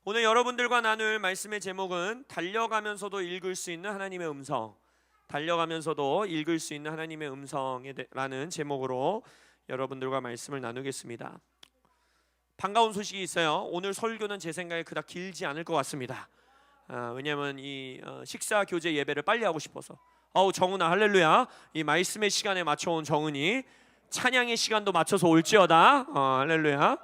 오늘 여러분들과 나눌 말씀의 제목은 달려가면서도 읽을 수 있는 하나님의 음성, 달려가면서도 읽을 수 있는 하나님의 음성이라는 제목으로 여러분들과 말씀을 나누겠습니다. 반가운 소식이 있어요. 오늘 설교는 제 생각에 그닥 길지 않을 것 같습니다. 왜냐하면 이 식사 교제 예배를 빨리 하고 싶어서. 정은아, 할렐루야. 이 말씀의 시간에 맞춰온 정은이 찬양의 시간도 맞춰서 올지어다. 할렐루야.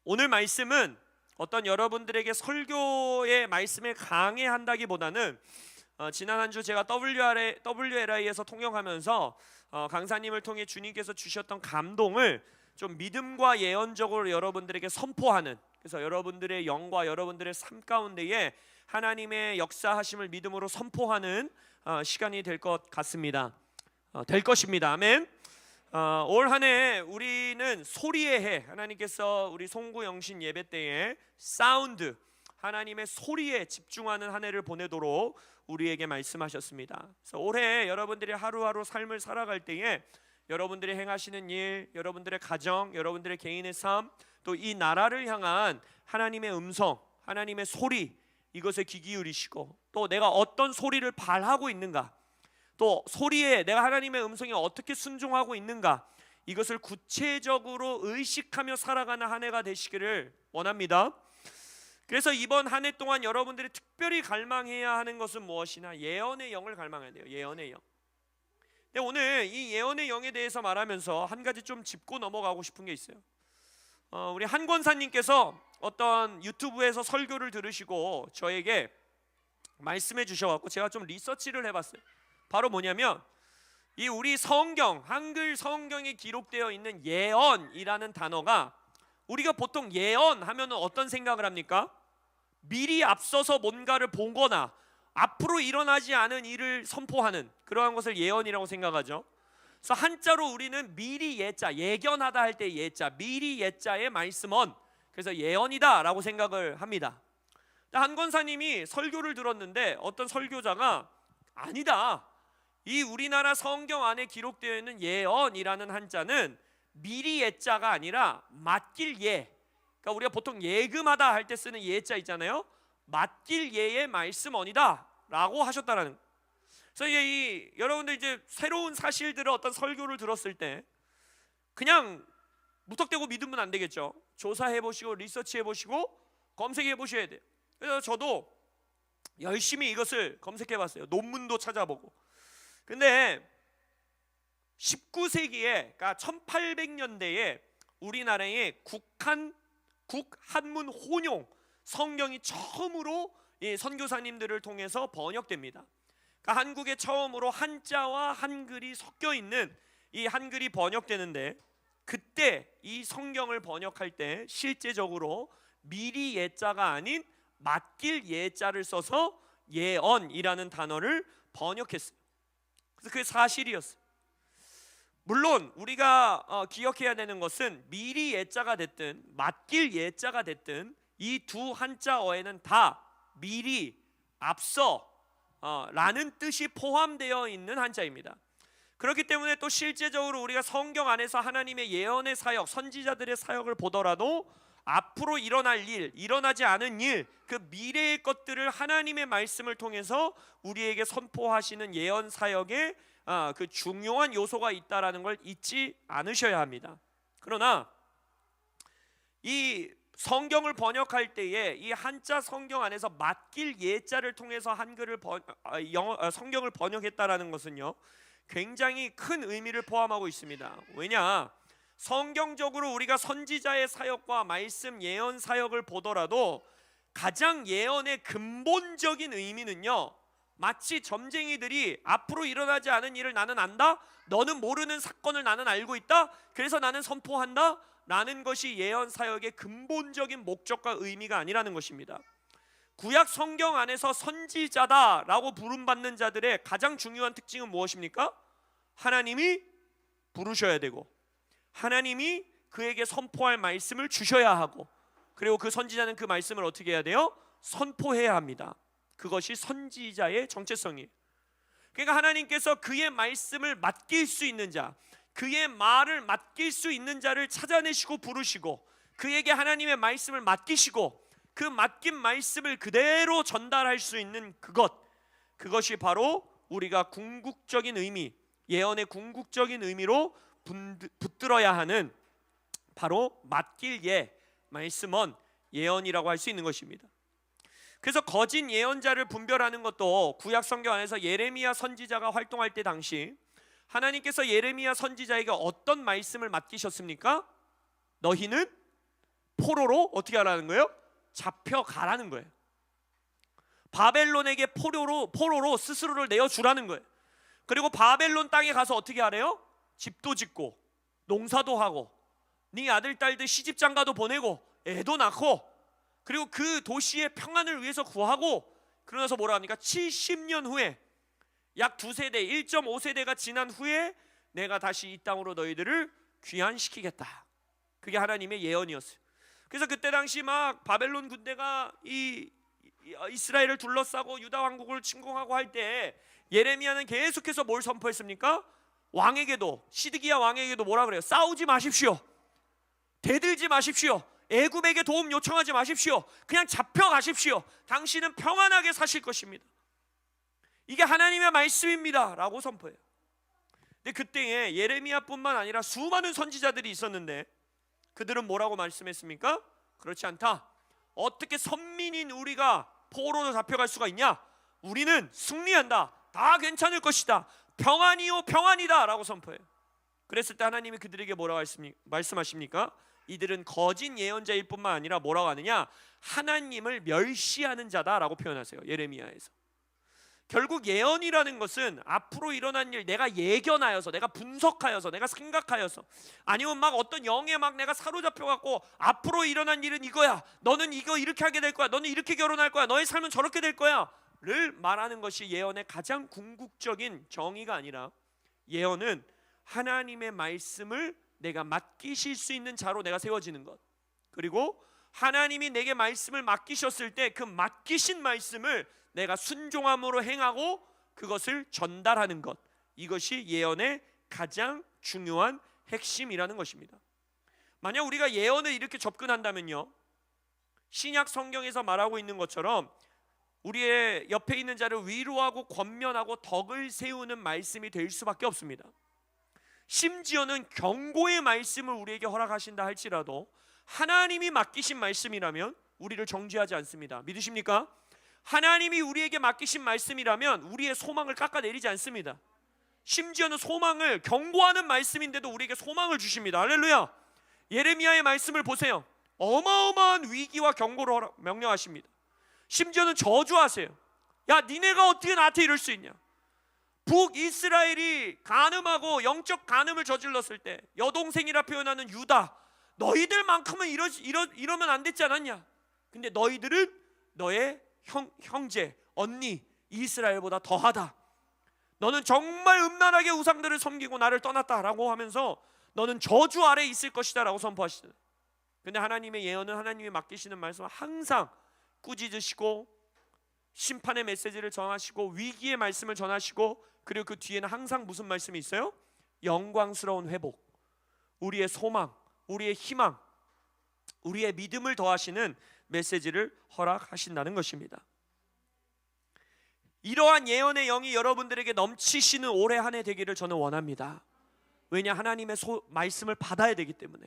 오늘 말씀은 어떤 여러분들에게 설교의 말씀을 강해한다기보다는 지난 한 주 제가 WLI에서 통역하면서 강사님을 통해 주님께서 주셨던 감동을 좀 믿음과 예언적으로 여러분들에게 선포하는, 그래서 여러분들의 영과 여러분들의 삶 가운데에 하나님의 역사하심을 믿음으로 선포하는 시간이 될 것 같습니다. 될 것입니다. 아멘. 올 한 해 우리는 소리의 해, 하나님께서 우리 송구 영신 예배 때에 사운드, 하나님의 소리에 집중하는 한 해를 보내도록 우리에게 말씀하셨습니다. 그래서 올해 여러분들이 하루하루 삶을 살아갈 때에 여러분들이 행하시는 일, 여러분들의 가정, 여러분들의 개인의 삶, 또 이 나라를 향한 하나님의 음성, 하나님의 소리, 이것에 귀 기울이시고, 또 내가 어떤 소리를 발하고 있는가, 또 소리에 내가 하나님의 음성에 어떻게 순종하고 있는가, 이것을 구체적으로 의식하며 살아가는 한 해가 되시기를 원합니다. 그래서 이번 한 해 동안 여러분들이 특별히 갈망해야 하는 것은 무엇이나 예언의 영을 갈망해야 돼요. 예언의 영. 근데 오늘 이 예언의 영에 대해서 말하면서 한 가지 좀 짚고 넘어가고 싶은 게 있어요. 우리 한 권사님께서 어떤 유튜브에서 설교를 들으시고 저에게 말씀해 주셔갖고 제가 좀 리서치를 해봤어요. 바로 뭐냐면 이 우리 성경, 한글 성경에 기록되어 있는 예언이라는 단어가, 우리가 보통 예언하면 어떤 생각을 합니까? 미리 앞서서 뭔가를 보거나 앞으로 일어나지 않은 일을 선포하는 그러한 것을 예언이라고 생각하죠. 그래서 한자로 우리는 미리 예자, 예견하다 할 때 예자, 미리 예자의 말씀언, 그래서 예언이다 라고 생각을 합니다. 한 권사님이 설교를 들었는데 어떤 설교자가 아니다, 이 우리나라 성경 안에 기록되어 있는 예언이라는 한자는 미리 예자가 아니라 맡길 예, 그러니까 우리가 보통 예금하다 할 때 쓰는 예자 있잖아요. 맡길 예의 말씀언이다 라고 하셨다라는 거예요. 그래서 여러분들 이제 새로운 사실들을 어떤 설교를 들었을 때 그냥 무턱대고 믿으면 안 되겠죠. 조사해 보시고 리서치해 보시고 검색해 보셔야 돼요. 그래서 저도 열심히 이것을 검색해 봤어요. 논문도 찾아보고. 근데 19세기에, 그러니까 1800년대에 우리나라의 국한문 혼용 성경이 처음으로 선교사님들을 통해서 번역됩니다. 그러니까 한국에 처음으로 한자와 한글이 섞여 있는 이 한글이 번역되는데, 그때 이 성경을 번역할 때 실제적으로 미리 예자가 아닌 맡길 예자를 써서 예언이라는 단어를 번역했어요. 그래서 그게 사실이었어요. 물론 우리가 기억해야 되는 것은 미리 예자가 됐든 맡길 예자가 됐든 이 두 한자어에는 다 미리, 앞서 라는 뜻이 포함되어 있는 한자입니다. 그렇기 때문에 또 실제적으로 우리가 성경 안에서 하나님의 예언의 사역, 선지자들의 사역을 보더라도 앞으로 일어날 일, 일어나지 않은 일, 그 미래의 것들을 하나님의 말씀을 통해서 우리에게 선포하시는 예언 사역에 그 중요한 요소가 있다라는 걸 잊지 않으셔야 합니다. 그러나 이 성경을 번역할 때에 이 한자 성경 안에서 맡길 예자를 통해서 성경을 번역했다라는 것은요, 굉장히 큰 의미를 포함하고 있습니다. 왜냐? 성경적으로 우리가 선지자의 사역과 말씀 예언 사역을 보더라도 가장 예언의 근본적인 의미는요, 마치 점쟁이들이 앞으로 일어나지 않은 일을 나는 안다, 너는 모르는 사건을 나는 알고 있다, 그래서 나는 선포한다 라는 것이 예언 사역의 근본적인 목적과 의미가 아니라는 것입니다. 구약 성경 안에서 선지자다라고 부름받는 자들의 가장 중요한 특징은 무엇입니까? 하나님이 부르셔야 되고, 하나님이 그에게 선포할 말씀을 주셔야 하고, 그리고 그 선지자는 그 말씀을 어떻게 해야 돼요? 선포해야 합니다. 그것이 선지자의 정체성이에요. 그러니까 하나님께서 그의 말씀을 맡길 수 있는 자, 그의 말을 맡길 수 있는 자를 찾아내시고 부르시고, 그에게 하나님의 말씀을 맡기시고 그 맡긴 말씀을 그대로 전달할 수 있는 그것이 바로 우리가 궁극적인 의미, 예언의 궁극적인 의미로 붙들어야 하는 바로 맡길 말씀은 예언이라고 할 수 있는 것입니다. 그래서 거짓 예언자를 분별하는 것도 구약 성경 안에서 예레미야 선지자가 활동할 때 당시 하나님께서 예레미야 선지자에게 어떤 말씀을 맡기셨습니까? 너희는 포로로 어떻게 하라는 거예요? 잡혀가라는 거예요. 바벨론에게 포로로 스스로를 내어주라는 거예요. 그리고 바벨론 땅에 가서 어떻게 하래요? 집도 짓고 농사도 하고 네 아들 딸들 시집장가도 보내고 애도 낳고 그리고 그 도시의 평안을 위해서 구하고 그러나서 뭐라 합니까? 70년 후에 약 2세대 1.5세대가 지난 후에 내가 다시 이 땅으로 너희들을 귀환시키겠다. 그게 하나님의 예언이었어요. 그래서 그때 당시 막 바벨론 군대가 이 이스라엘을 둘러싸고 유다 왕국을 침공하고 할 때 예레미야는 계속해서 뭘 선포했습니까? 왕에게도, 시드기야 왕에게도 뭐라 그래요? 싸우지 마십시오. 대들지 마십시오. 애굽에게 도움 요청하지 마십시오. 그냥 잡혀가십시오. 당신은 평안하게 사실 것입니다. 이게 하나님의 말씀입니다 라고 선포해요. 근데 그때에 예레미야뿐만 아니라 수많은 선지자들이 있었는데 그들은 뭐라고 말씀했습니까? 그렇지 않다. 어떻게 선민인 우리가 포로로 잡혀갈 수가 있냐? 우리는 승리한다. 다 괜찮을 것이다. 평안이요 평안이다 라고 선포해요. 그랬을 때 하나님이 그들에게 뭐라고 말씀하십니까? 이들은 거짓 예언자일 뿐만 아니라 뭐라고 하느냐? 하나님을 멸시하는 자다라고 표현하세요. 예레미야에서. 결국 예언이라는 것은 앞으로 일어난 일 내가 예견하여서, 내가 분석하여서, 내가 생각하여서, 아니면 막 어떤 영에 막 내가 사로잡혀갖고 앞으로 일어난 일은 이거야, 너는 이거 이렇게 하게 될 거야, 너는 이렇게 결혼할 거야, 너의 삶은 저렇게 될 거야 를 말하는 것이 예언의 가장 궁극적인 정의가 아니라, 예언은 하나님의 말씀을 내가 맡기실 수 있는 자로 내가 세워지는 것, 그리고 하나님이 내게 말씀을 맡기셨을 때 그 맡기신 말씀을 내가 순종함으로 행하고 그것을 전달하는 것, 이것이 예언의 가장 중요한 핵심이라는 것입니다. 만약 우리가 예언을 이렇게 접근한다면요, 신약 성경에서 말하고 있는 것처럼 우리의 옆에 있는 자를 위로하고 권면하고 덕을 세우는 말씀이 될 수밖에 없습니다. 심지어는 경고의 말씀을 우리에게 허락하신다 할지라도 하나님이 맡기신 말씀이라면 우리를 정죄하지 않습니다. 믿으십니까? 하나님이 우리에게 맡기신 말씀이라면 우리의 소망을 깎아내리지 않습니다. 심지어는 소망을 경고하는 말씀인데도 우리에게 소망을 주십니다. 할렐루야. 예레미야의 말씀을 보세요. 어마어마한 위기와 경고를 명령하십니다. 심지어는 저주하세요. 야, 니네가 어떻게 나한테 이럴 수 있냐? 북이스라엘이 간음하고 영적 간음을 저질렀을 때 여동생이라 표현하는 유다, 너희들만큼은 이러면 안 됐지 않았냐? 근데 너희들은 너의 형제, 언니 이스라엘보다 더하다. 너는 정말 음란하게 우상들을 섬기고 나를 떠났다라고 하면서 너는 저주 아래 있을 것이다 라고 선포하시잖아요. 근데 하나님의 예언은 하나님이 맡기시는 말씀은 항상 꾸짖으시고 심판의 메시지를 전하시고 위기의 말씀을 전하시고, 그리고 그 뒤에는 항상 무슨 말씀이 있어요? 영광스러운 회복, 우리의 소망, 우리의 희망, 우리의 믿음을 더하시는 메시지를 허락하신다는 것입니다. 이러한 예언의 영이 여러분들에게 넘치시는 올해 한 해 되기를 저는 원합니다. 왜냐? 하나님의 말씀을 받아야 되기 때문에,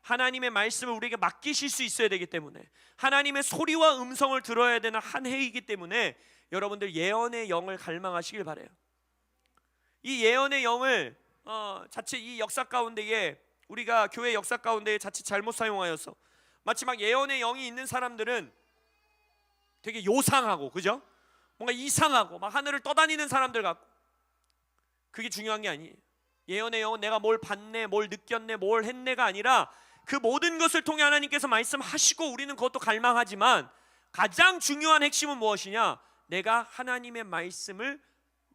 하나님의 말씀을 우리에게 맡기실 수 있어야 되기 때문에, 하나님의 소리와 음성을 들어야 되는 한 해이기 때문에 여러분들 예언의 영을 갈망하시길 바라요. 이 예언의 영을 자칫 이 역사 가운데에, 우리가 교회 역사 가운데에 자칫 잘못 사용하여서 마치 막 예언의 영이 있는 사람들은 되게 요상하고, 그죠? 뭔가 이상하고 막 하늘을 떠다니는 사람들 같고, 그게 중요한 게 아니에요. 예언의 영은 내가 뭘 봤네, 뭘 느꼈네, 뭘 했네가 아니라 그 모든 것을 통해 하나님께서 말씀하시고 우리는 그것도 갈망하지만 가장 중요한 핵심은 무엇이냐? 내가 하나님의 말씀을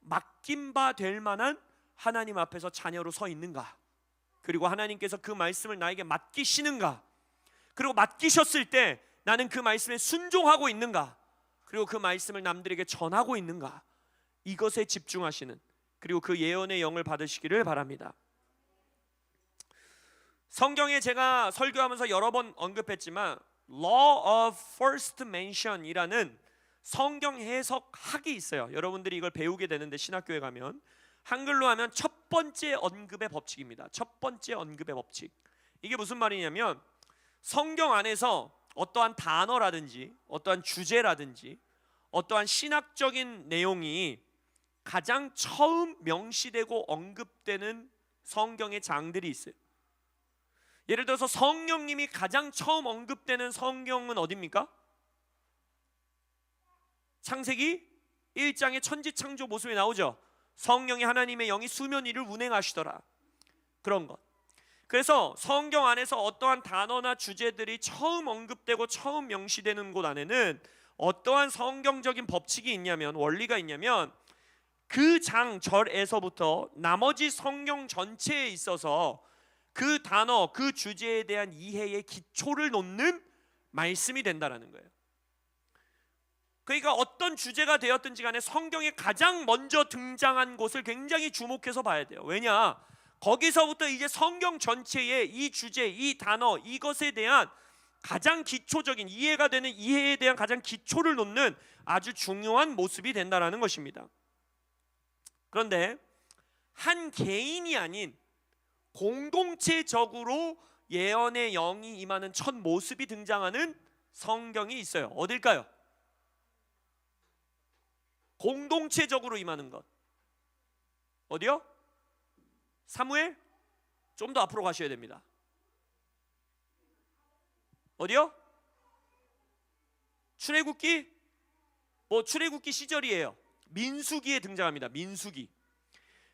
맡긴 바 될 만한 하나님 앞에서 자녀로 서 있는가, 그리고 하나님께서 그 말씀을 나에게 맡기시는가, 그리고 맡기셨을 때 나는 그 말씀에 순종하고 있는가, 그리고 그 말씀을 남들에게 전하고 있는가, 이것에 집중하시는, 그리고 그 예언의 영을 받으시기를 바랍니다. 성경에 제가 설교하면서 여러 번 언급했지만 Law of First Mention이라는 성경 해석학이 있어요. 여러분들이 이걸 배우게 되는데 신학교에 가면 한글로 하면 첫 번째 언급의 법칙입니다. 첫 번째 언급의 법칙. 이게 무슨 말이냐면 성경 안에서 어떠한 단어라든지 어떠한 주제라든지 어떠한 신학적인 내용이 가장 처음 명시되고 언급되는 성경의 장들이 있어요. 예를 들어서 성령님이 가장 처음 언급되는 성경은 어디입니까? 창세기 1장의 천지창조 모습이 나오죠. 성령이 하나님의 영이 수면 위를 운행하시더라. 그런 것. 그래서 성경 안에서 어떠한 단어나 주제들이 처음 언급되고 처음 명시되는 곳 안에는 어떠한 성경적인 법칙이 있냐면, 원리가 있냐면 그 장절에서부터 나머지 성경 전체에 있어서 그 단어, 그 주제에 대한 이해의 기초를 놓는 말씀이 된다라는 거예요. 그러니까 어떤 주제가 되었든지 간에 성경에 가장 먼저 등장한 곳을 굉장히 주목해서 봐야 돼요. 왜냐? 거기서부터 이제 성경 전체의 이 주제, 이 단어, 이것에 대한 가장 기초적인 이해가 되는 이해에 대한 가장 기초를 놓는 아주 중요한 모습이 된다라는 것입니다. 그런데 한 개인이 아닌 공동체적으로 예언의 영이 임하는 첫 모습이 등장하는 성경이 있어요. 어딜까요? 공동체적으로 임하는 것. 어디요? 사무엘? 좀 더 앞으로 가셔야 됩니다. 어디요? 출애굽기? 출애굽기 시절이에요. 민수기에 등장합니다.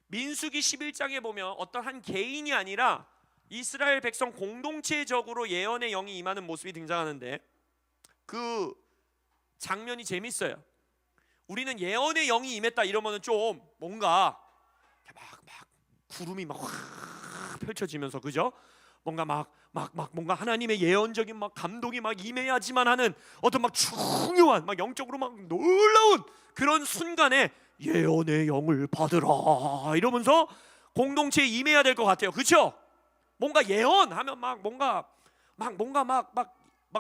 민수기 11장에 보면 어떤 한 개인이 아니라 이스라엘 백성 공동체적으로 예언의 영이 임하는 모습이 등장하는데 그 장면이 재밌어요. 우리는 예언의 영이 임했다 이러면은 좀 뭔가 막 구름이 막 확 펼쳐지면서, 그죠? 뭔가 뭔가 하나님의 예언적인 막 감동이 막 임해야지만 하는 어떤 막 중요한 막 영적으로 막 놀라운 그런 순간에 예언의 영을 받으라 이러면서 공동체에 임해야 될 것 같아요. 그렇죠? 뭔가 예언하면 뭔가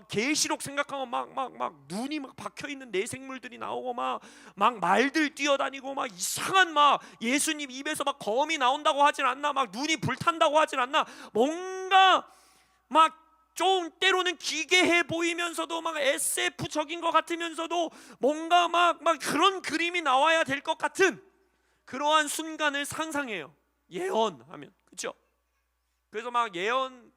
계시록 생각하면 막 눈이 막 박혀 있는 내생물들이 나오고 막 말들 뛰어다니고 막 이상한 막 예수님 입에서 막 검이 나온다고 하진 않나, 막 눈이 불탄다고 하진 않나, 뭔가 막 좀 때로는 기괴해 보이면서도 막 SF적인 것 같으면서도 뭔가 막 그런 그림이 나와야 될 것 같은 그러한 순간을 상상해요. 예언하면, 그렇죠? 그래서 막 예언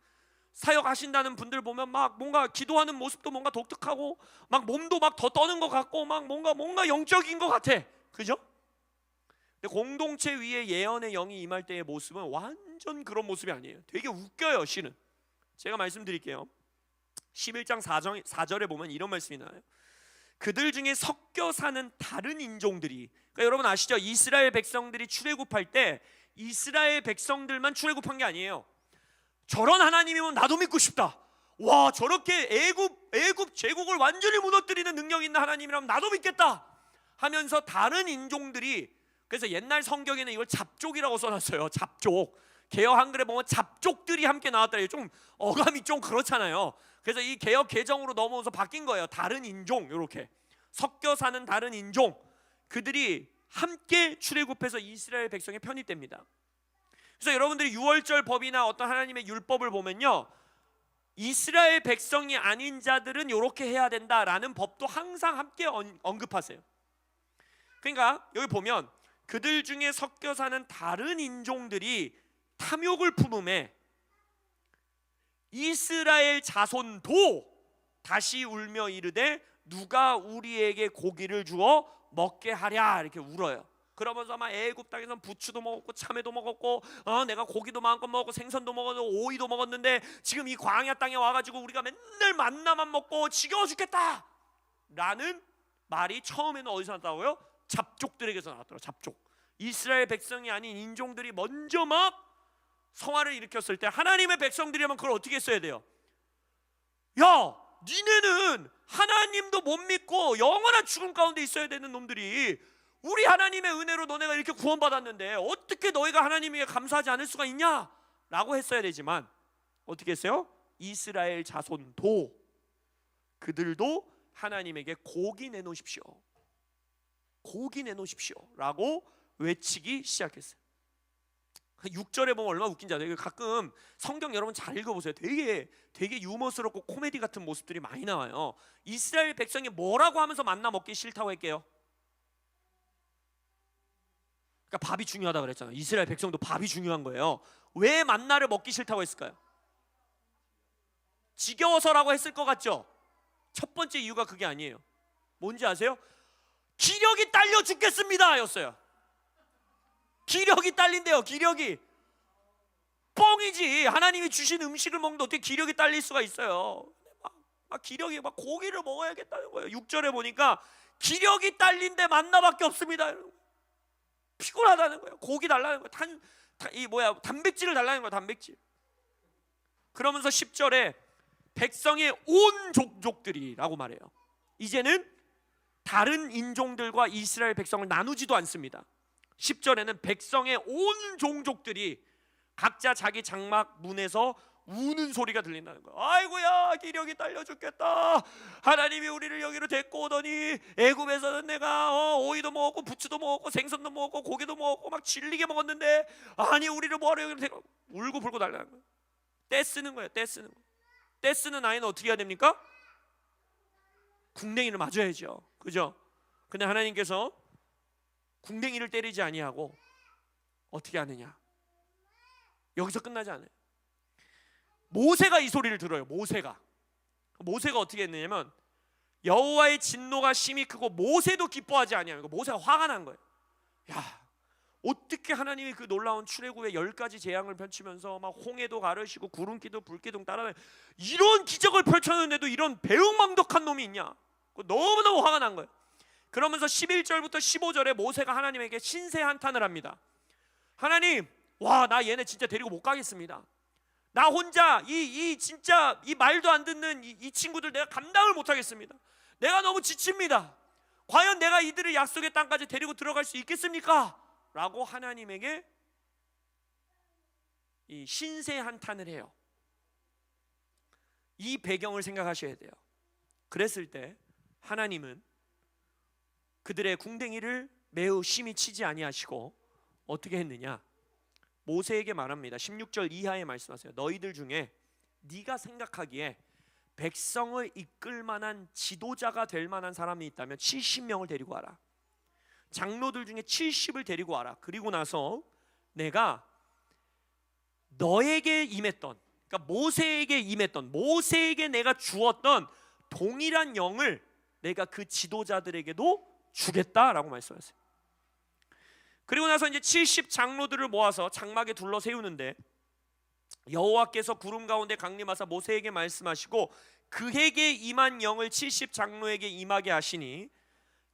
사역 하신다는 분들 보면 막 뭔가 기도하는 모습도 뭔가 독특하고 막 몸도 막 더 떠는 것 같고 막 뭔가 영적인 것 같아, 그죠? 근데 공동체 위에 예언의 영이 임할 때의 모습은 완전 그런 모습이 아니에요. 되게 웃겨요, 실은. 제가 말씀드릴게요. 11장 4절에 보면 이런 말씀이 나와요. 그들 중에 섞여 사는 다른 인종들이, 그러니까 여러분 아시죠? 이스라엘 백성들이 출애굽할 때 이스라엘 백성들만 출애굽한 게 아니에요. 저런 하나님이면 나도 믿고 싶다. 와, 저렇게 애굽 제국을 완전히 무너뜨리는 능력 있는 하나님이라면 나도 믿겠다 하면서 다른 인종들이, 그래서 옛날 성경에는 이걸 잡족이라고 써놨어요. 잡족. 개역 한글에 보면 잡족들이 함께 나왔다. 좀 어감이 좀 그렇잖아요. 그래서 이 개역 개정으로 넘어오면서 바뀐 거예요. 다른 인종, 이렇게 섞여 사는 다른 인종, 그들이 함께 출애굽해서 이스라엘 백성에 편입됩니다. 그래서 여러분들이 유월절 법이나 어떤 하나님의 율법을 보면요, 이스라엘 백성이 아닌 자들은 이렇게 해야 된다라는 법도 항상 함께 언급하세요. 그러니까 여기 보면 그들 중에 섞여 사는 다른 인종들이 탐욕을 품음에 이스라엘 자손도 다시 울며 이르되 누가 우리에게 고기를 주어 먹게 하랴, 이렇게 울어요. 그러면서 막 애굽 땅에서 부추도 먹었고 참외도 먹었고 내가 고기도 마음껏 먹었고 생선도 먹었고 오이도 먹었는데 지금 이 광야 땅에 와가지고 우리가 맨날 만나만 먹고 지겨워 죽겠다 라는 말이 처음에는 어디서 나왔다고요? 잡족들에게서 나왔더라고요. 잡족. 이스라엘 백성이 아닌 인종들이 먼저 막 성화를 일으켰을 때 하나님의 백성들이라면 그걸 어떻게 했어야 돼요? 야, 니네는 하나님도 못 믿고 영원한 죽음 가운데 있어야 되는 놈들이 우리 하나님의 은혜로 너네가 이렇게 구원받았는데 어떻게 너희가 하나님에게 감사하지 않을 수가 있냐? 라고 했어야 되지만 어떻게 했어요? 이스라엘 자손도 그들도 하나님에게 고기 내놓으십시오. 고기 내놓으십시오 라고 외치기 시작했어요. 6절에 보면 얼마나 웃긴지 아세요? 가끔 성경 여러분 잘 읽어보세요. 되게 유머스럽고 코미디 같은 모습들이 많이 나와요. 이스라엘 백성이 뭐라고 하면서 만나 먹기 싫다고 할게요? 그러니까 밥이 중요하다 그랬잖아요. 이스라엘 백성도 밥이 중요한 거예요. 왜 만나를 먹기 싫다고 했을까요? 지겨워서라고 했을 것 같죠? 첫 번째 이유가 그게 아니에요. 뭔지 아세요? 기력이 딸려 죽겠습니다 였어요. 기력이 딸린대요. 기력이 뻥이지. 하나님이 주신 음식을 먹는데 어떻게 기력이 딸릴 수가 있어요? 막 기력이 막 고기를 먹어야겠다는 거예요. 6절에 보니까 기력이 딸린데 만나밖에 없습니다. 피곤하다는 거예요. 고기 달라는 거예요. 단백질을 달라는 거예요. 단백질. 그러면서 10절에 백성의 온 족족들이라고 말해요. 이제는 다른 인종들과 이스라엘 백성을 나누지도 않습니다. 10절에는 백성의 온 종족들이 각자 자기 장막 문에서 우는 소리가 들린다는 거예요. 아이고야, 기력이 딸려 죽겠다. 하나님이 우리를 여기로 데리고 오더니 애굽에서는 내가 오이도 먹었고 부추도 먹었고 생선도 먹었고 고기도 먹었고 막 질리게 먹었는데, 아니 우리를 뭐하러 여기로 데리고, 울고 불고 달라는 거예요. 떼쓰는 거예요. 떼쓰는 거. 떼쓰는 아이는 어떻게 해야 됩니까? 궁뎅이를 맞아야죠. 그죠? 근데 하나님께서 궁뎅이를 때리지 아니하고 어떻게 하느냐? 여기서 끝나지 않아요. 모세가 이 소리를 들어요. 모세가 어떻게 했느냐면, 여호와의 진노가 심히 크고 모세도 기뻐하지 아니하고, 모세가 화가 난 거예요. 야, 어떻게 하나님이 그 놀라운 출애굽의 10가지 재앙을 펼치면서 막 홍해도 가르시고 구름기둥 불기둥 따라다니 이런 기적을 펼쳤는데도 이런 배은망덕한 놈이 있냐? 너무너무 화가 난 거예요. 그러면서 11절부터 15절에 모세가 하나님에게 신세 한탄을 합니다. 하나님, 와, 나 얘네 진짜 데리고 못 가겠습니다. 나 혼자 진짜 이 말도 안 듣는 이 친구들 내가 감당을 못 하겠습니다. 내가 너무 지칩니다. 과연 내가 이들을 약속의 땅까지 데리고 들어갈 수 있겠습니까? 라고 하나님에게 이 신세 한탄을 해요. 이 배경을 생각하셔야 돼요. 그랬을 때 하나님은 그들의 궁뎅이를 매우 심히 치지 아니하시고 어떻게 했느냐? 모세에게 말합니다. 16절 이하에 말씀하세요. 너희들 중에 네가 생각하기에 백성을 이끌 만한 지도자가 될 만한 사람이 있다면 70명을 데리고 와라. 장로들 중에 70을 데리고 와라. 그리고 나서 내가 너에게 임했던, 그러니까 모세에게 내가 주었던 동일한 영을 내가 그 지도자들에게도 주겠다라고 말씀하세요. 그리고 나서 이제 70 장로들을 모아서 장막에 둘러 세우는데, 여호와께서 구름 가운데 강림하사 모세에게 말씀하시고 그에게 임한 영을 70 장로에게 임하게 하시니,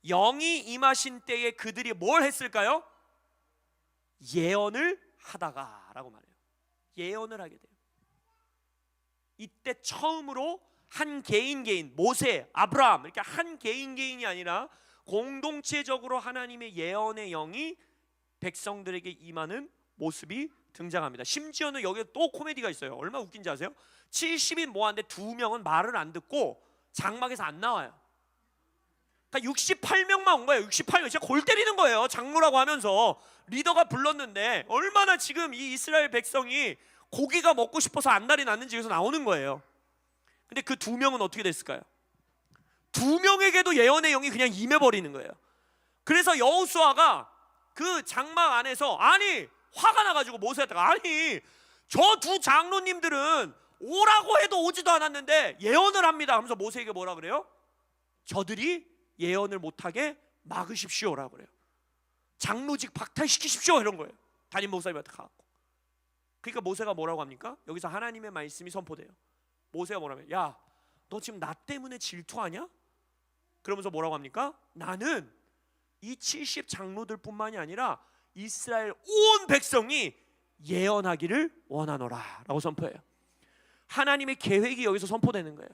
영이 임하신 때에 그들이 뭘 했을까요? 예언을 하다가라고 말해요. 예언을 하게 돼요. 이때 처음으로 한 개인 모세, 아브라함 이렇게 한 개인이 아니라 공동체적으로 하나님의 예언의 영이 백성들에게 임하는 모습이 등장합니다. 심지어는 여기에 또 코미디가 있어요. 얼마나 웃긴지 아세요? 70인 모았는데 2명은 말을 안 듣고 장막에서 안 나와요. 그러니까 68명만 온 거예요. 68명. 진짜 골 때리는 거예요. 장로라고 하면서 리더가 불렀는데, 얼마나 지금 이 이스라엘 백성이 고기가 먹고 싶어서 안달이 났는지 여기서 나오는 거예요. 근데 그 2명은 어떻게 됐을까요? 2명에게도 예언의 영이 그냥 임해버리는 거예요. 그래서 여호수아가 그 장막 안에서 화가 나가지고 모세한테가, 저 두 장로님들은 오라고 해도 오지도 않았는데 예언을 합니다 하면서 모세에게 뭐라 그래요? 저들이 예언을 못하게 막으십시오라고 그래요. 장로직 박탈시키십시오 이런 거예요. 담임 목사님한테 가고. 그러니까 모세가 뭐라고 합니까? 여기서 하나님의 말씀이 선포돼요. 모세가 뭐라면, 야, 너 지금 나 때문에 질투하냐? 그러면서 뭐라고 합니까? 나는 이 70 장로들 뿐만이 아니라 이스라엘 온 백성이 예언하기를 원하노라 라고 선포해요. 하나님의 계획이 여기서 선포되는 거예요.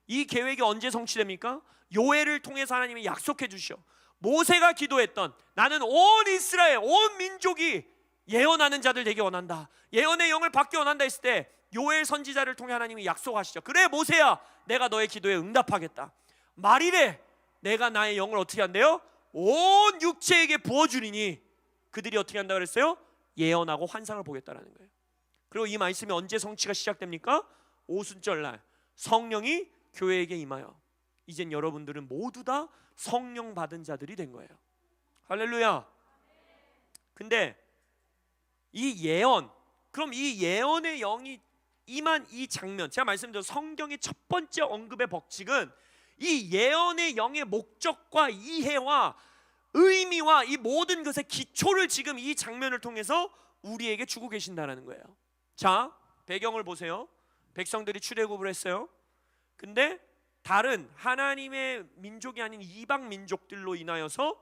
이 계획이 언제 성취됩니까? 요엘을 통해서 하나님이 약속해 주시오. 모세가 기도했던, 나는 온 이스라엘 온 민족이 예언하는 자들 되기 원한다, 예언의 영을 받기 원한다 했을 때 요엘 선지자를 통해 하나님이 약속하시죠. 그래 모세야, 내가 너의 기도에 응답하겠다. 말이래, 내가 나의 영을 어떻게 한대요? 온 육체에게 부어주리니 그들이 어떻게 한다 그랬어요? 예언하고 환상을 보겠다라는 거예요. 그리고 이 말씀이 언제 성취가 시작됩니까? 오순절날 성령이 교회에게 임하여 이젠 여러분들은 모두 다 성령 받은 자들이 된 거예요. 할렐루야. 근데 이 예언, 그럼 이 예언의 영이 임한 이 장면, 제가 말씀드린 성경의 첫 번째 언급의 법칙은 이 예언의 영의 목적과 이해와 의미와 이 모든 것의 기초를 지금 이 장면을 통해서 우리에게 주고 계신다는 거예요. 자, 배경을 보세요. 백성들이 출애굽을 했어요. 근데 다른 하나님의 민족이 아닌 이방 민족들로 인하여서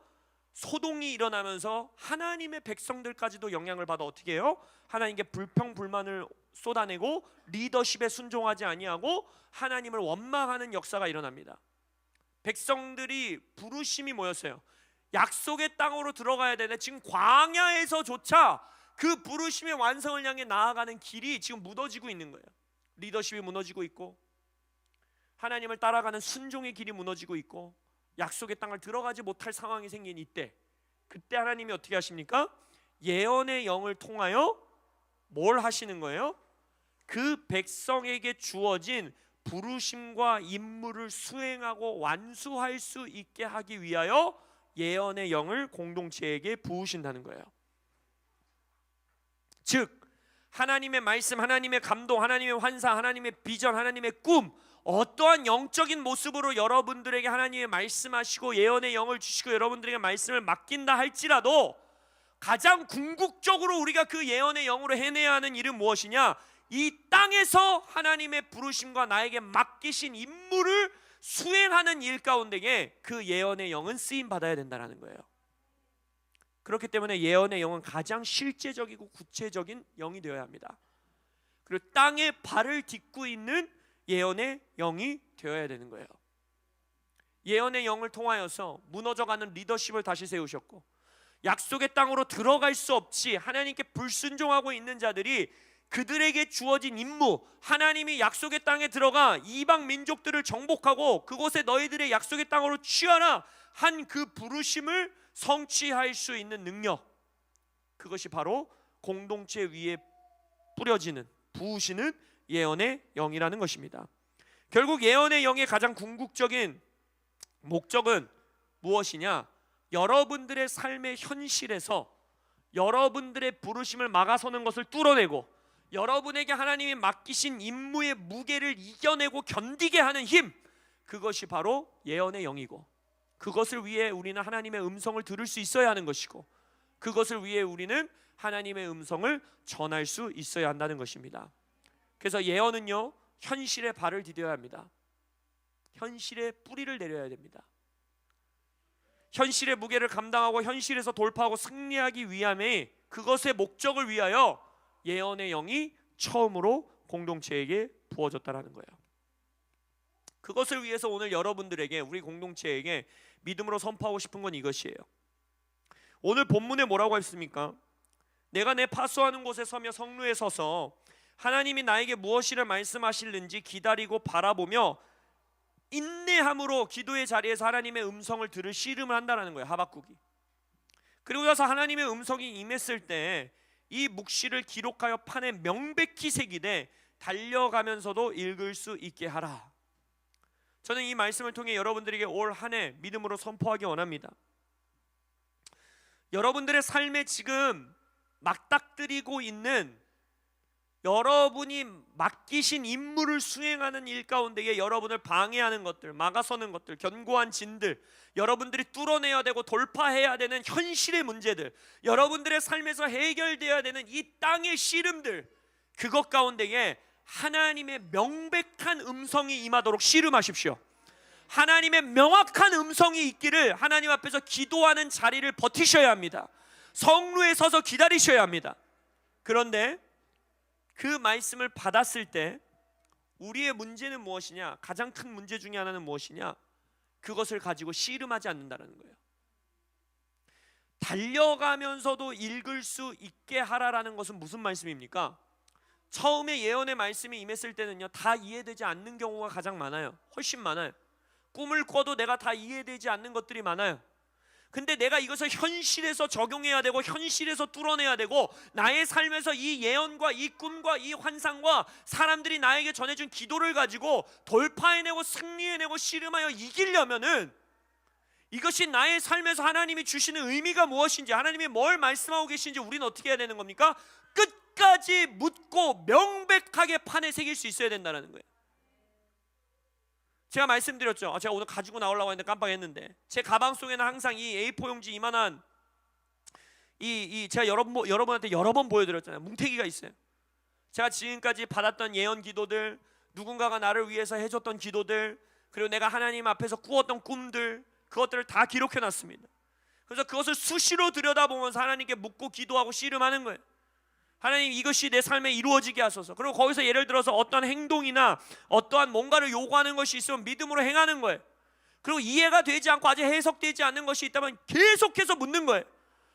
소동이 일어나면서 하나님의 백성들까지도 영향을 받아 어떻게 해요? 하나님께 불평불만을 쏟아내고 리더십에 순종하지 아니하고 하나님을 원망하는 역사가 일어납니다. 백성들이 부르심이 뭐였어요? 약속의 땅으로 들어가야 되는데 지금 광야에서조차 그 부르심의 완성을 향해 나아가는 길이 지금 무너지고 있는 거예요. 리더십이 무너지고 있고 하나님을 따라가는 순종의 길이 무너지고 있고 약속의 땅을 들어가지 못할 상황이 생긴 이때, 그때 하나님이 어떻게 하십니까? 예언의 영을 통하여 뭘 하시는 거예요? 그 백성에게 주어진 부르심과 임무를 수행하고 완수할 수 있게 하기 위하여 예언의 영을 공동체에게 부으신다는 거예요. 즉 하나님의 말씀, 하나님의 감동, 하나님의 환상, 하나님의 비전, 하나님의 꿈, 어떠한 영적인 모습으로 여러분들에게 하나님의 말씀하시고 예언의 영을 주시고 여러분들에게 말씀을 맡긴다 할지라도 가장 궁극적으로 우리가 그 예언의 영으로 해내야 하는 일은 무엇이냐? 이 땅에서 하나님의 부르심과 나에게 맡기신 임무를 수행하는 일 가운데에 그 예언의 영은 쓰임 받아야 된다는 거예요. 그렇기 때문에 예언의 영은 가장 실제적이고 구체적인 영이 되어야 합니다. 그리고 땅에 발을 딛고 있는 예언의 영이 되어야 되는 거예요. 예언의 영을 통하여서 무너져가는 리더십을 다시 세우셨고 약속의 땅으로 들어갈 수 없이 하나님께 불순종하고 있는 자들이 그들에게 주어진 임무, 하나님이 약속의 땅에 들어가 이방 민족들을 정복하고 그곳에 너희들의 약속의 땅으로 취하라 한 그 부르심을 성취할 수 있는 능력, 그것이 바로 공동체 위에 뿌려지는, 부으시는 예언의 영이라는 것입니다. 결국 예언의 영의 가장 궁극적인 목적은 무엇이냐? 여러분들의 삶의 현실에서 여러분들의 부르심을 막아서는 것을 뚫어내고 여러분에게 하나님이 맡기신 임무의 무게를 이겨내고 견디게 하는 힘, 그것이 바로 예언의 영이고, 그것을 위해 우리는 하나님의 음성을 들을 수 있어야 하는 것이고, 그것을 위해 우리는 하나님의 음성을 전할 수 있어야 한다는 것입니다. 그래서 예언은요, 현실에 발을 디뎌야 합니다. 현실에 뿌리를 내려야 됩니다. 현실의 무게를 감당하고 현실에서 돌파하고 승리하기 위함에, 그것의 목적을 위하여 예언의 영이 처음으로 공동체에게 부어졌다라는 거예요. 그것을 위해서 오늘 여러분들에게, 우리 공동체에게 믿음으로 선포하고 싶은 건 이것이에요. 오늘 본문에 뭐라고 했습니까? 내가 내 파수하는 곳에 서며 성루에 서서 하나님이 나에게 무엇이를 말씀하실는지 기다리고 바라보며 인내함으로 기도의 자리에서 하나님의 음성을 들을 씨름을 한다는 거예요. 하박국이. 그리고 나서 하나님의 음성이 임했을 때 이 묵시를 기록하여 판에 명백히 새기되 달려가면서도 읽을 수 있게 하라. 저는 이 말씀을 통해 여러분들에게 올 한 해 믿음으로 선포하기 원합니다. 여러분들의 삶에 지금 맞닥뜨리고 있는 여러분이 맡기신 임무를 수행하는 일 가운데에 여러분을 방해하는 것들, 막아서는 것들, 견고한 진들, 여러분들이 뚫어내야 되고 돌파해야 되는 현실의 문제들, 여러분들의 삶에서 해결되어야 되는 이 땅의 씨름들, 그것 가운데에 하나님의 명백한 음성이 임하도록 씨름하십시오. 하나님의 명확한 음성이 있기를 하나님 앞에서 기도하는 자리를 버티셔야 합니다. 성루에 서서 기다리셔야 합니다. 그런데 그 말씀을 받았을 때 우리의 문제는 무엇이냐? 가장 큰 문제 중에 하나는 무엇이냐? 그것을 가지고 씨름하지 않는다는 거예요. 달려가면서도 읽을 수 있게 하라라는 것은 무슨 말씀입니까? 처음에 예언의 말씀이 임했을 때는요, 다 이해되지 않는 경우가 가장 많아요. 훨씬 많아요. 꿈을 꿔도 내가 다 이해되지 않는 것들이 많아요. 근데 내가 이것을 현실에서 적용해야 되고 현실에서 뚫어내야 되고, 나의 삶에서 이 예언과 이 꿈과 이 환상과 사람들이 나에게 전해준 기도를 가지고 돌파해내고 승리해내고 씨름하여 이기려면은, 이것이 나의 삶에서 하나님이 주시는 의미가 무엇인지, 하나님이 뭘 말씀하고 계신지 우리는 어떻게 해야 되는 겁니까? 끝까지 묻고 명백하게 판에 새길 수 있어야 된다는 거예요. 제가 말씀드렸죠. 제가 오늘 가지고 나오려고 했는데 깜빡했는데, 제 가방 속에는 항상 이 A4 용지 이만한 제가 여러분한테 여러 번 보여드렸잖아요. 뭉태기가 있어요. 제가 지금까지 받았던 예언 기도들, 누군가가 나를 위해서 해줬던 기도들, 그리고 내가 하나님 앞에서 꾸었던 꿈들, 그것들을 다 기록해 놨습니다. 그래서 그것을 수시로 들여다보면서 하나님께 묻고 기도하고 씨름하는 거예요. 하나님, 이것이 내 삶에 이루어지게 하소서. 그리고 거기서 예를 들어서 어떤 행동이나 어떠한 뭔가를 요구하는 것이 있으면 믿음으로 행하는 거예요. 그리고 이해가 되지 않고 아직 해석되지 않는 것이 있다면 계속해서 묻는 거예요.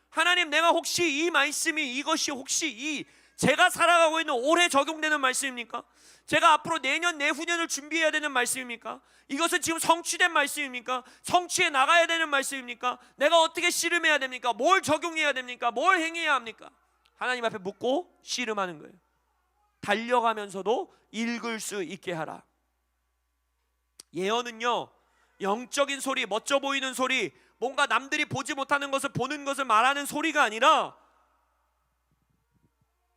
하나님, 내가 혹시 이 말씀이, 이것이 혹시 제가 살아가고 있는 올해 적용되는 말씀입니까? 제가 앞으로 내년 내후년을 준비해야 되는 말씀입니까? 이것은 지금 성취된 말씀입니까? 성취해 나가야 되는 말씀입니까? 내가 어떻게 씨름해야 됩니까? 뭘 적용해야 됩니까? 뭘 행해야 합니까? 하나님 앞에 묻고 씨름하는 거예요. 달려가면서도 읽을 수 있게 하라. 예언은요, 영적인 소리, 멋져 보이는 소리, 뭔가 남들이 보지 못하는 것을 보는 것을 말하는 소리가 아니라,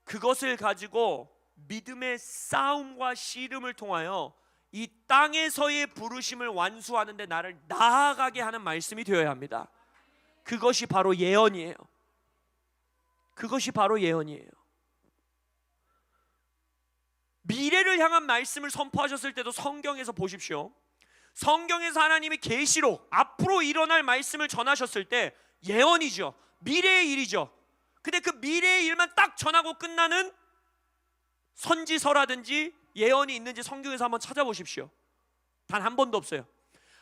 그것을 가지고 믿음의 싸움과 씨름을 통하여 이 땅에서의 부르심을 완수하는 데 나를 나아가게 하는 말씀이 되어야 합니다. 그것이 바로 예언이에요. 그것이 바로 예언이에요. 미래를 향한 말씀을 선포하셨을 때도 성경에서 보십시오. 성경에서 하나님이 계시로 앞으로 일어날 말씀을 전하셨을 때 예언이죠. 미래의 일이죠. 근데 그 미래의 일만 딱 전하고 끝나는 선지서라든지 예언이 있는지 성경에서 한번 찾아보십시오. 단 한 번도 없어요.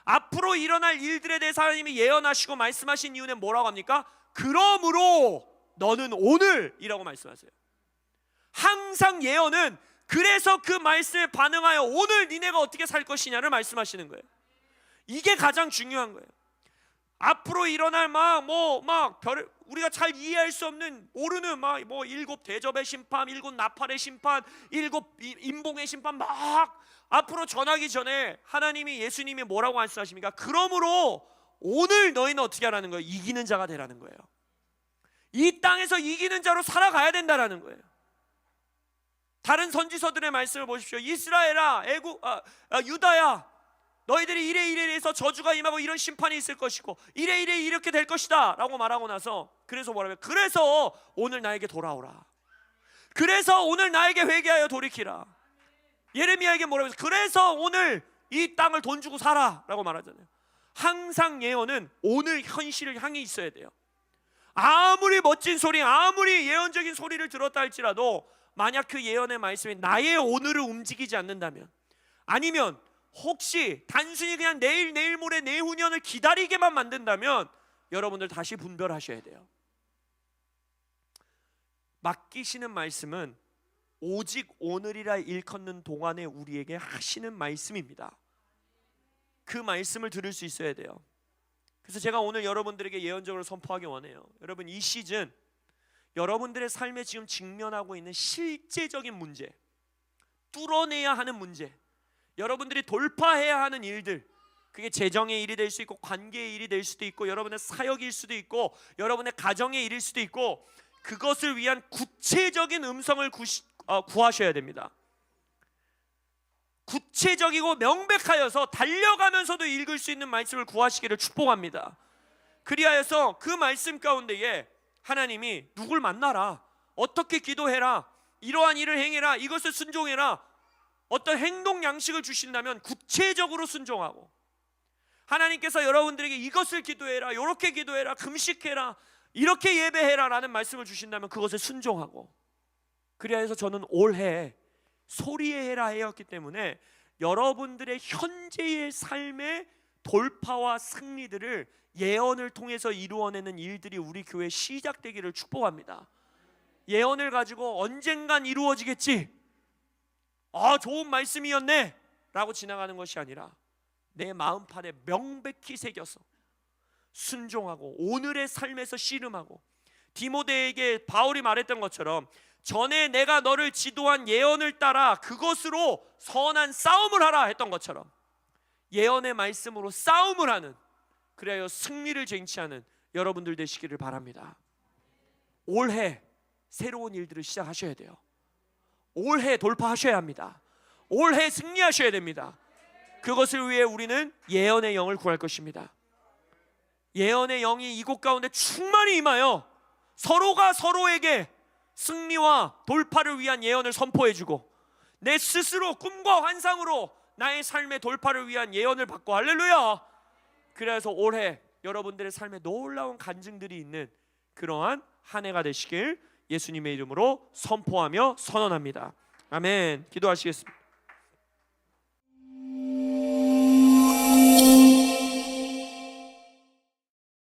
앞으로 일어날 일들에 대해서 하나님이 예언하시고 말씀하신 이유는 뭐라고 합니까? 그러므로 너는 오늘이라고 말씀하세요. 항상 예언은 그래서 그 말씀에 반응하여 오늘 니네가 어떻게 살 것이냐를 말씀하시는 거예요. 이게 가장 중요한 거예요. 앞으로 일어날 우리가 잘 이해할 수 없는, 모르는 일곱 대접의 심판, 일곱 나팔의 심판, 일곱 임봉의 심판 앞으로 전하기 전에 하나님이, 예수님이 뭐라고 말씀하십니까? 그러므로 오늘 너희는 어떻게 하라는 거예요? 이기는 자가 되라는 거예요. 이 땅에서 이기는 자로 살아가야 된다라는 거예요. 다른 선지서들의 말씀을 보십시오. 이스라엘아, 유다야, 너희들이 이래 해서 저주가 임하고 이런 심판이 있을 것이고 이래 이렇게 될 것이다 라고 말하고 나서, 그래서 뭐라고요? 그래서 오늘 나에게 돌아오라. 그래서 오늘 나에게 회개하여 돌이키라. 예레미야에게 뭐라고 해서 그래서 오늘 이 땅을 돈 주고 사라 라고 말하잖아요. 항상 예언은 오늘 현실을 향해 있어야 돼요. 아무리 멋진 소리, 아무리 예언적인 소리를 들었다 할지라도 만약 그 예언의 말씀이 나의 오늘을 움직이지 않는다면, 아니면 혹시 단순히 그냥 내일 모레 내후년을 기다리게만 만든다면 여러분들 다시 분별하셔야 돼요. 맡기시는 말씀은 오직 오늘이라 일컫는 동안에 우리에게 하시는 말씀입니다. 그 말씀을 들을 수 있어야 돼요. 그래서 제가 오늘 여러분들에게 예언적으로 선포하기 원해요. 여러분, 이 시즌 여러분들의 삶에 지금 직면하고 있는 실제적인 문제, 뚫어내야 하는 문제, 여러분들이 돌파해야 하는 일들, 그게 재정의 일이 될 수 있고 관계의 일이 될 수도 있고 여러분의 사역일 수도 있고 여러분의 가정의 일일 수도 있고, 그것을 위한 구체적인 음성을 구하셔야 됩니다. 구체적이고 명백하여서 달려가면서도 읽을 수 있는 말씀을 구하시기를 축복합니다. 그리하여서 그 말씀 가운데에 하나님이 누굴 만나라, 어떻게 기도해라, 이러한 일을 행해라, 이것을 순종해라, 어떤 행동 양식을 주신다면 구체적으로 순종하고, 하나님께서 여러분들에게 이것을 기도해라, 이렇게 기도해라, 금식해라, 이렇게 예배해라 라는 말씀을 주신다면 그것을 순종하고, 그리하여서 저는 올해 소리의 해라 해였기 때문에 여러분들의 현재의 삶에 돌파와 승리들을 예언을 통해서 이루어내는 일들이 우리 교회에 시작되기를 축복합니다. 예언을 가지고 언젠간 이루어지겠지, 좋은 말씀이었네 라고 지나가는 것이 아니라 내 마음판에 명백히 새겨서 순종하고 오늘의 삶에서 씨름하고, 디모데에게 바울이 말했던 것처럼 전에 내가 너를 지도한 예언을 따라 그것으로 선한 싸움을 하라 했던 것처럼 예언의 말씀으로 싸움을 하는, 그래야 승리를 쟁취하는 여러분들 되시기를 바랍니다. 올해 새로운 일들을 시작하셔야 돼요. 올해 돌파하셔야 합니다. 올해 승리하셔야 됩니다. 그것을 위해 우리는 예언의 영을 구할 것입니다. 예언의 영이 이곳 가운데 충만히 임하여 서로가 서로에게 승리와 돌파를 위한 예언을 선포해주고, 내 스스로 꿈과 환상으로 나의 삶의 돌파를 위한 예언을 받고, 할렐루야. 그래서 올해 여러분들의 삶에 놀라운 간증들이 있는 그러한 한 해가 되시길 예수님의 이름으로 선포하며 선언합니다. 아멘. 기도하시겠습니다.